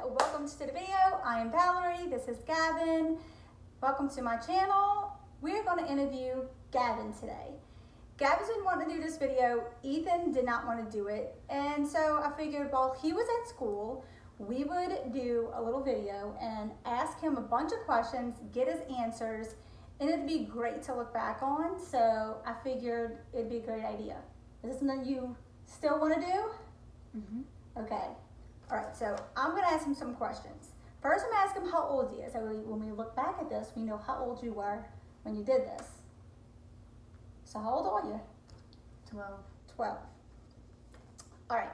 welcome to the video. I am Valerie, this is Gavin. Welcome to my channel. We're going to interview Gavin today. Gavin's been wanting to do this video. Ethan did not want to do it. And so I figured while he was at school, we would do a little video and ask him a bunch of questions, get his answers, and it'd be great to look back on. So I figured it'd be a great idea. Is this something you still want to do? Mm-hmm. Okay. All right, so I'm going to ask him some questions. First, I'm going to ask him how old he is. So when we look back at this, we know how old you were when you did this. So how old are you? 12. 12. All right,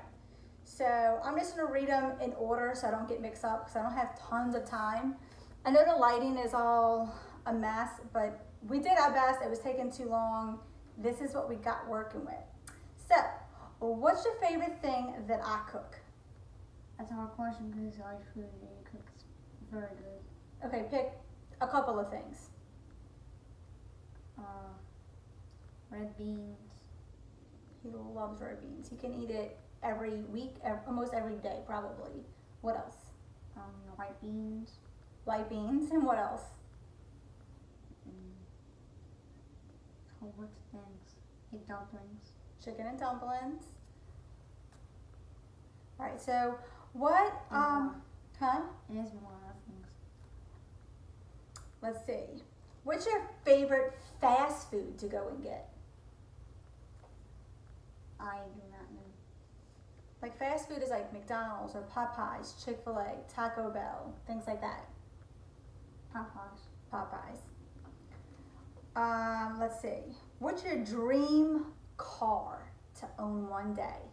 so I'm just going to read them in order so I don't get mixed up because I don't have tons of time. I know the lighting is all a mess, but we did our best. It was taking too long. This is what we got working with. So, what's your favorite thing that I cook? That's a hard question because I like food and you cook very good. Okay, pick a couple of things. Red beans. He loves red beans. He can eat it every week, almost every day, probably. What else? White beans. White beans, and what else? Whole bunch of things. Like dumplings. Chicken and dumplings. All right, so what, more. huh? And there's more other things. Let's see. What's your favorite fast food to go and get? I do not know. Like fast food is like McDonald's or Popeyes, Chick-fil-A, Taco Bell, things like that. Popeyes. Let's see. What's your dream car to own one day?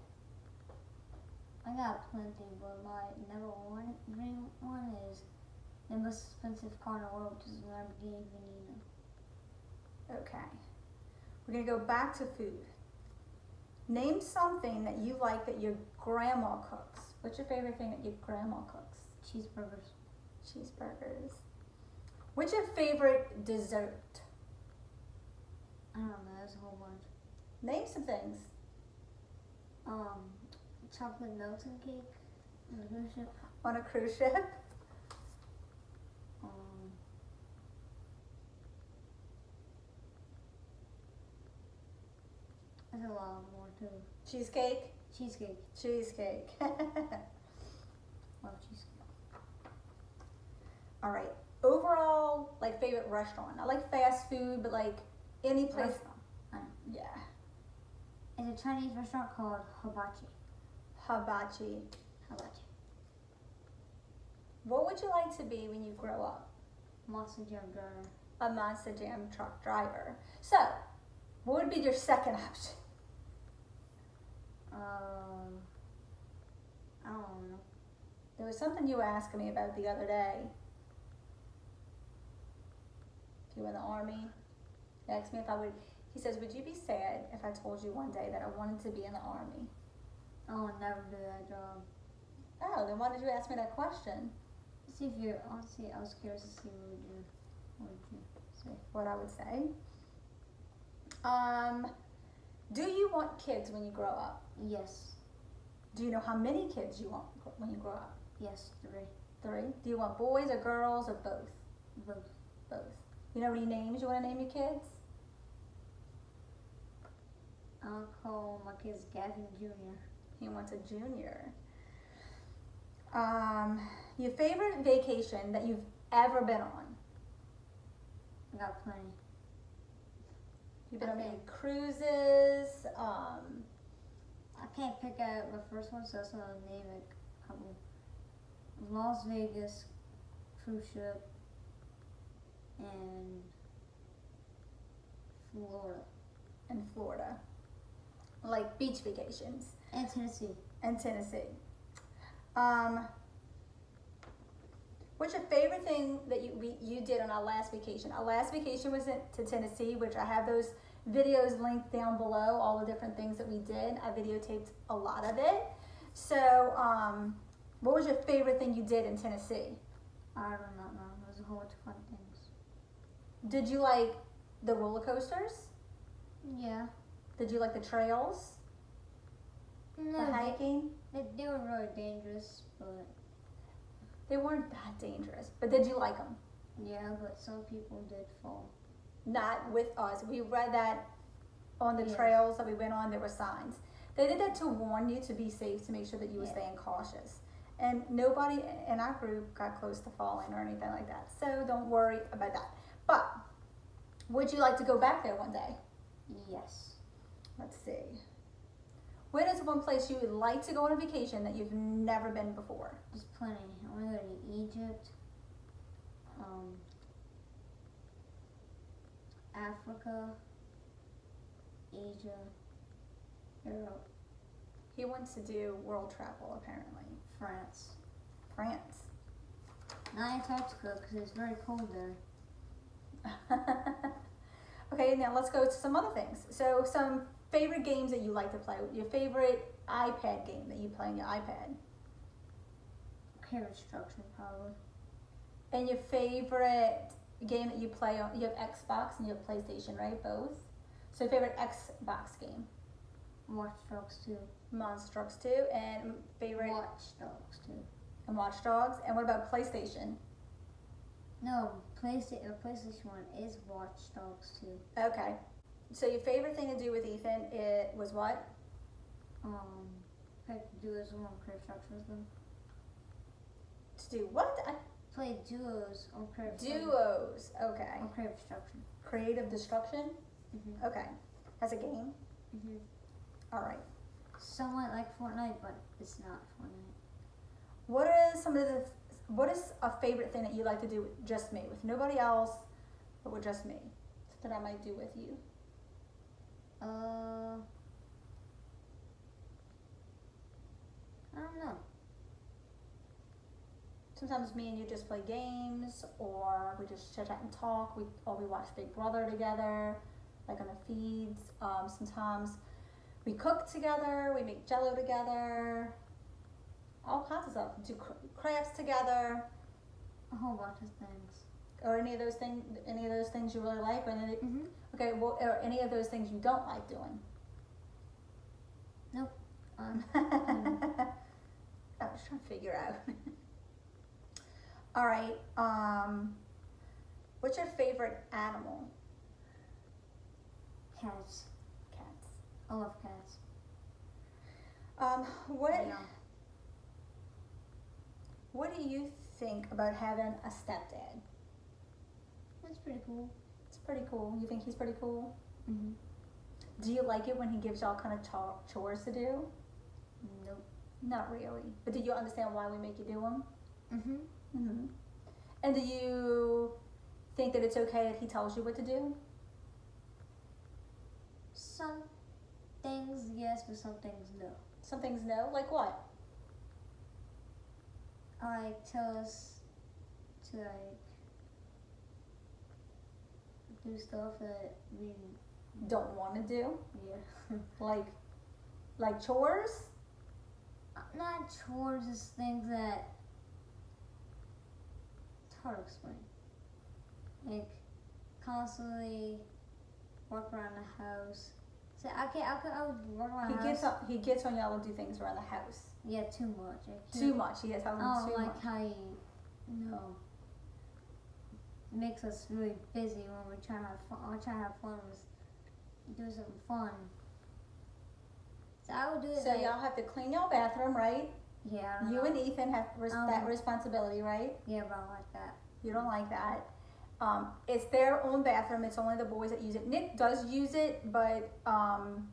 I got plenty, but my number one dream one is the most expensive car in the world, which is a Lamborghini Veneno. Okay. We're going to go back to food. Name something that you like that your grandma cooks. What's your favorite thing that your grandma cooks? Cheeseburgers. Cheeseburgers. What's your favorite dessert? I don't know, there's a whole bunch. Name some things. Chocolate Milton cake on a cruise ship. On a cruise ship? There's a lot more too. Cheesecake? Cheesecake. Cheesecake. Love cheesecake. All right. Overall, like favorite restaurant. I like fast food, but like any place. Restaurant. I know. Yeah. It's a Chinese restaurant called Hibachi. Hibachi. Hibachi. What would you like to be when you grow up? Monster Jam driver. A Monster Jam truck driver. So, what would be your second option? I don't know. There was something you were asking me about the other day. If you were in the Army, he asked me if I would. He says, "Would you be sad if I told you one day that I wanted to be in the Army?" I will never do that job. Oh, then why did you ask me that question? See if you're, honestly, I was curious to see what would you say. What I would say. Do you want kids when you grow up? Yes. Do you know how many kids you want when you grow up? Yes, 3. 3. Do you want boys or girls or both? Both. Both. You know any names you want to name your kids? I'll call my kids Gavin Jr. He wants a junior. Your favorite vacation that you've ever been on? I got plenty. You've been on any cruises? I can't pick out the first one, so that's why I'll name it a couple. Las Vegas cruise ship and Florida. In Florida. Like beach vacations. And Tennessee. And Tennessee. What's your favorite thing that you did on our last vacation? Our last vacation was to Tennessee, which I have those videos linked down below, all the different things that we did. I videotaped a lot of it. So, what was your favorite thing you did in Tennessee? I do not know. There was a whole bunch of fun things. Did you like the roller coasters? Yeah. Did you like the trails? No, The hiking? they were really dangerous, but They weren't that dangerous. But did you like them? Yeah, but some people did fall. Not with us. We read that on the Yes. trails that we went on, there were signs. They did that to warn you to be safe, to make sure that you were Yeah. staying cautious. And nobody in our group got close to falling or anything like that. So don't worry about that. But would you like to go back there one day? Yes. Let's see. Where is one place you would like to go on a vacation that you've never been before? There's plenty. I want to go to Egypt, Africa, Asia, Europe, He wants to do world travel, apparently. France. France. Not Antarctica because it's very cold there. Okay, now let's go to some other things. So some favorite games that you like to play. Your favorite iPad game that you play on your iPad. Okay, restructuring probably. And your favorite game that you play on, you have Xbox and you have PlayStation, right? Both. So your favorite Xbox game. Watch Dogs 2. Monster Trucks 2 and favorite Watch Dogs 2. and Watch Dogs. And what about PlayStation? No, PlayStation 1 is Watch Dogs 2. Okay. So your favorite thing to do with Ethan was what? Do as one crib structure with them. To do what? Play duos on crib. Duos. Okay. On crib structure. Creative Destruction. Mhm. Okay. That's a game. Mhm. All right. Somewhat like Fortnite, but it's not Fortnite. What is a favorite thing that you like to do with just me, with nobody else, but with just me? Something I might do with you. I don't know. Sometimes me and you just play games, or we just chit chat and talk. Or we watch Big Brother together, like on the feeds. Sometimes we cook together. We make Jello together. All kinds of stuff. Do crafts together. A whole bunch of things. Or any of those things. Any of those things you really like, or any, Mhm. okay. Well, or any of those things you don't like doing. Nope. I was trying to figure out. All right. What's your favorite animal? Cats. Cats. I love cats. What Yeah. What do you think about having a stepdad? That's pretty cool. It's pretty cool. You think he's pretty cool? Mhm. Do you like it when he gives y'all kind of chores to do? Nope. Not really. But do you understand why we make you do them? Mhm. Mm-hmm. And do you think that it's okay that he tells you what to do? Some things yes, but some things no. Some things no. Like what? Like tell us to do stuff that we Don't want to do? yeah. Like chores? Not chores, just things that it's hard to explain. Like constantly work around the house. So I would work around the house. He gets on y'all to do things around the house. Yeah, too much. Too much. He has I don't too like much. how it makes us really busy when we try to have fun. I try to have fun with do something fun. So I would do it. So y'all have to clean your bathroom, right? Yeah. I don't You know. and Ethan have that responsibility, right? Yeah, but I don't like that. You don't like that. It's their own bathroom. It's only the boys that use it. Nick does use it, but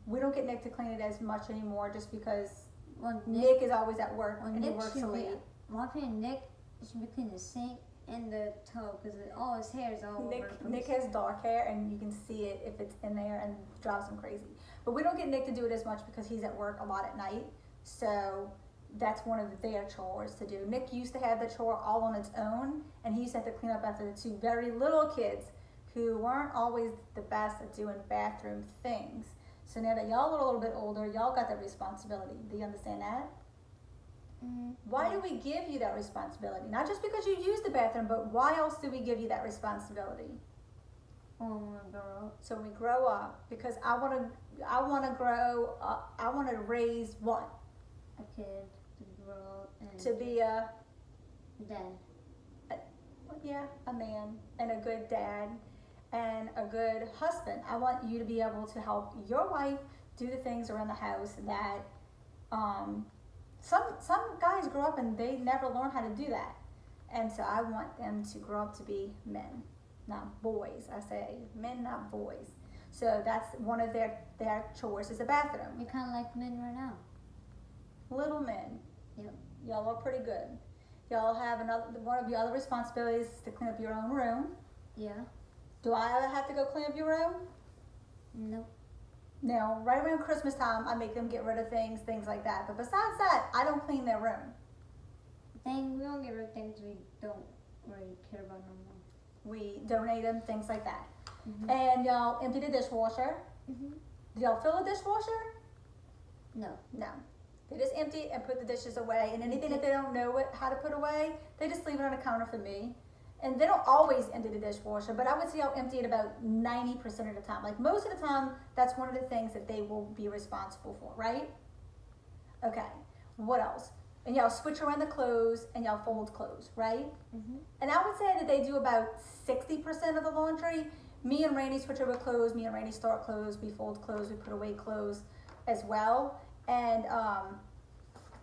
we don't get Nick to clean it as much anymore, just because Well, Nick is always at work and he Nick works should be. late. My opinion, Nick should be cleaning the sink and the tub because all his hair is all over the place. Nick has dark hair, and you can see it if it's in there, and it drives him crazy. But we don't get Nick to do it as much because he's at work a lot at night. So that's one of their chores to do. Nick used to have the chore all on its own, and he used to have to clean up after the two very little kids who weren't always the best at doing bathroom things. So now that y'all are a little bit older, y'all got that responsibility. Do you understand that? Mm-hmm. Why do we give you that responsibility? Not just because you use the bathroom, but why else do we give you that responsibility? When we grow up. So when we grow up, because I want to grow up, I want to raise what? A kid to grow up and To be a Dad. Yeah, a man and a good dad and a good husband. I want you to be able to help your wife do the things around the house that some guys grow up and they never learn how to do that. And so I want them to grow up to be men, not boys. I say men, not boys. So that's one of their chores is the bathroom. You're kind of like men right now. Little men. Yep. Y'all are pretty good. Y'all have one of your other responsibilities is to clean up your own room. Yeah. Do I ever have to go clean up your room? Nope. No, right around Christmas time, I make them get rid of things like that. But besides that, I don't clean their room. We don't get rid of things we don't really care about no more. We donate them, things like that. Mm-hmm. And y'all empty the dishwasher. Mm-hmm. Do y'all fill the dishwasher? No. No. They just empty it and put the dishes away. And anything that they don't know how to put away, they just leave it on the counter for me. And they don't always empty the dishwasher, but I would say I'll empty it about 90% of the time. Like most of the time, that's one of the things that they will be responsible for, right? Okay, what else? And y'all switch around the clothes and y'all fold clothes, right? Mm-hmm. And I would say that they do about 60% of the laundry. Me and Randy switch over clothes, me and Randy start clothes, we fold clothes, we put away clothes as well. And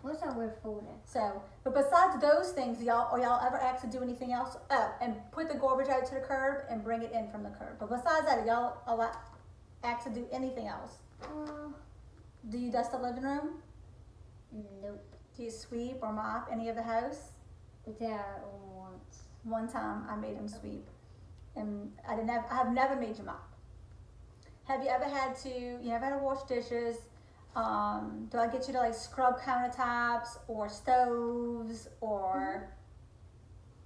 What's that word folding? so, but besides those things, y'all ever ask to do anything else? Oh, and put the garbage out to the curb and bring it in from the curb. But besides that, y'all ask to do anything else? Do you dust the living room? Nope. Do you sweep or mop any of the house? Yeah, once. One time I made him sweep, and I have never made you mop. Have you ever had to wash dishes? Do I get you to like scrub countertops or stoves or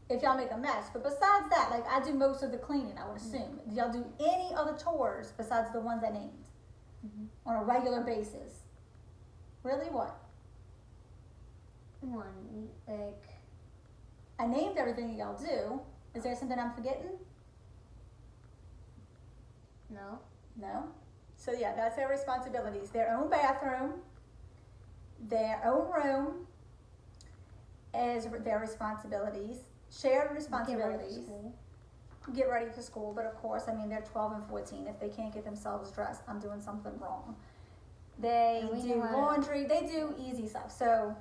if y'all make a mess? But besides that, like I do most of the cleaning, I would assume. Do y'all do any other chores besides the ones I named on a regular basis? Really, what? One, like, I named everything y'all do. Is there something I'm forgetting? no. No? So yeah, that's their responsibilities. Their own bathroom, their own room is their responsibilities. Shared responsibilities. Get ready for school, but of course, I mean, they're 12 and 14. If they can't get themselves dressed, I'm doing something wrong. They do laundry. They do easy stuff. So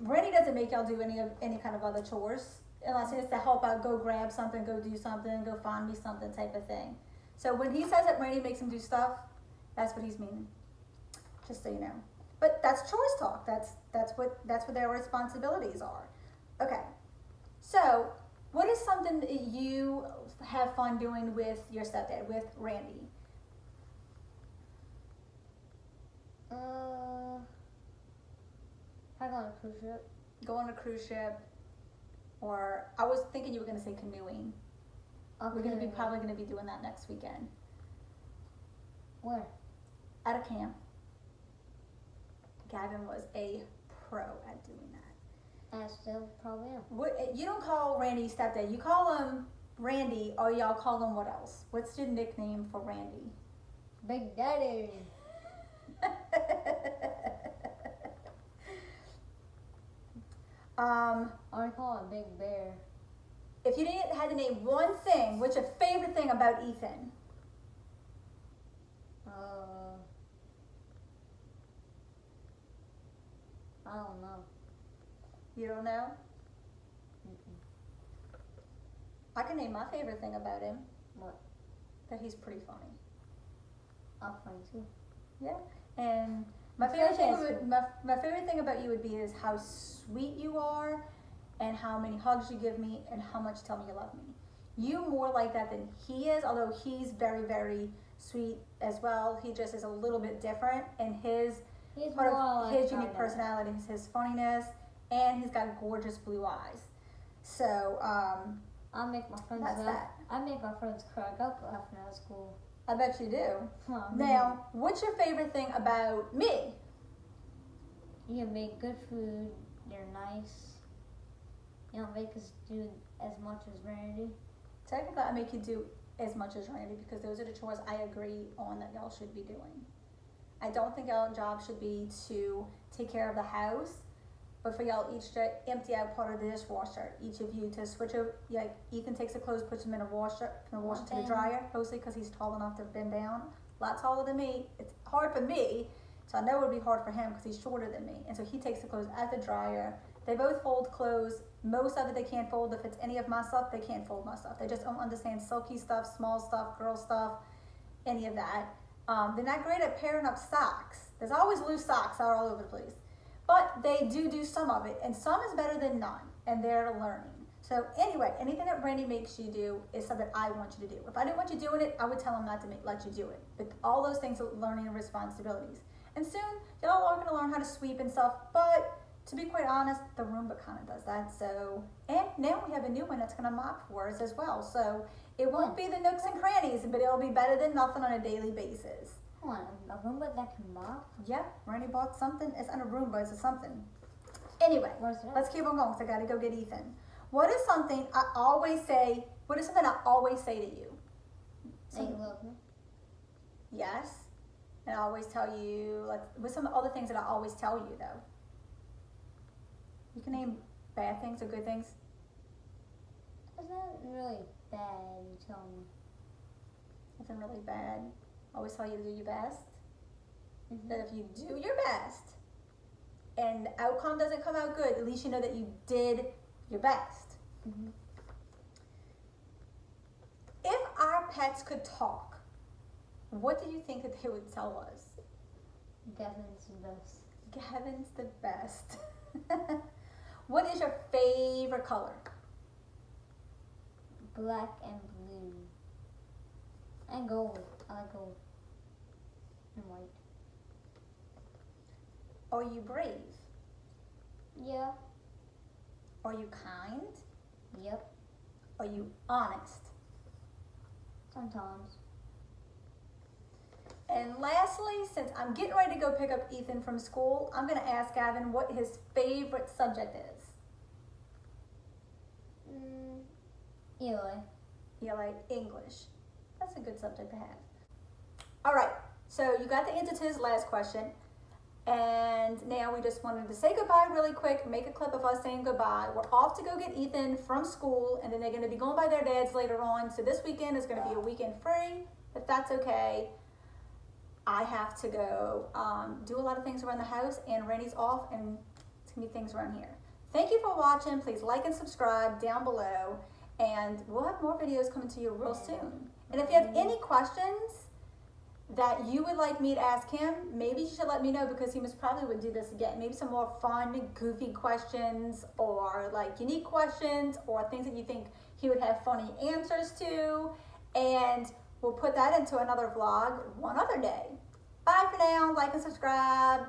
Randy doesn't make y'all do any kind of other chores unless it's to help out, go grab something, go do something, go find me something type of thing. So when he says that Randy makes him do stuff, that's what he's meaning. Just so you know. But that's chores talk. That's what their responsibilities are. Okay. So what is something that you have fun doing with your stepdad, with Randy? I go on a cruise ship. Go on a cruise ship, or I was thinking you were going to say canoeing. Okay. We're probably going to be doing that next weekend. Where? At a camp. Gavin was a pro at doing that. I still probably am. You don't call Randy stepdad. You call him Randy, or y'all call him what else? What's your nickname for Randy? Big Daddy. I call it Big Bear. If you had to name one thing, what's your favorite thing about Ethan? I don't know. You don't know? Mm-mm. I can name my favorite thing about him. What? That he's pretty funny. I'm funny too. Yeah. And my favorite thing about you would be is how sweet you are and how many hugs you give me and how much you tell me you love me. You more like that than he is, although he's very, very sweet as well. He just is a little bit different, and his part of his unique personality is his funniness, and he's got gorgeous blue eyes. So I make my friends laugh. I make my friends crack up laughing at school. I bet you do. Now, what's your favorite thing about me? You make good food. You're nice. You don't make us do as much as Randy. Technically, I make you do as much as Randy because those are the chores I agree on that y'all should be doing. I don't think y'all job should be to take care of the house but for y'all each to empty out part of the dishwasher, each of you to switch over. Like Ethan takes the clothes, puts them in a washer, from the washer to the dryer, mostly because he's tall enough to bend down. A lot taller than me. It's hard for me, so I know it would be hard for him because he's shorter than me. And so he takes the clothes at the dryer. They both fold clothes. Most of it they can't fold. If it's any of my stuff, they can't fold my stuff. They just don't understand silky stuff, small stuff, girl stuff, any of that. They're not great at pairing up socks. There's always loose socks all over the place. But they do some of it, and some is better than none, and they're learning. So anyway, anything that Randy makes you do is something I want you to do. If I didn't want you doing it, I would tell him not to let you do it. But all those things are learning and responsibilities. And soon, y'all are gonna learn how to sweep and stuff, but to be quite honest, the Roomba kind of does that. So, and now we have a new one that's gonna mop for us as well. So it won't be the nooks and crannies, but it'll be better than nothing on a daily basis. Hold on, a Roomba that can mop? Yep, Randy bought something. It's not a Roomba, it's a something. Anyway, let's keep on going because I gotta go get Ethan. What is something I always say to you? That you love me? Yes. And I always tell you, like, what's some other things that I always tell you though? You can name bad things or good things. It's not really bad, you tell me. Nothing really bad. I always tell you to do your best. Mm-hmm. That if you do your best and the outcome doesn't come out good, at least you know that you did your best. Mm-hmm. If our pets could talk, what do you think that they would tell us? Gavin's the best. Gavin's the best. What is your favorite color? Black and blue. And gold. I like gold. And white. Are you brave? Yeah. Are you kind? Yep. Are you honest? Sometimes. And lastly, since I'm getting ready to go pick up Ethan from school, I'm going to ask Gavin what his favorite subject is. ELA. ELA, English. That's a good subject to have. All right, so you got the answer to his last question. And now we just wanted to say goodbye really quick, make a clip of us saying goodbye. We're off to go get Ethan from school, and then they're going to be going by their dads later on. So this weekend is going to be a weekend free, but that's okay. I have to go do a lot of things around the house, and Randy's off, and it's going to be things around here. Thank you for watching. Please like and subscribe down below, and we'll have more videos coming to you real soon. And if you have any questions that you would like me to ask him, maybe you should let me know, because he most probably would do this again. Maybe some more fun, goofy questions, or like unique questions, or things that you think he would have funny answers to. And we'll put that into another vlog one other day. Bye for now. Like and subscribe.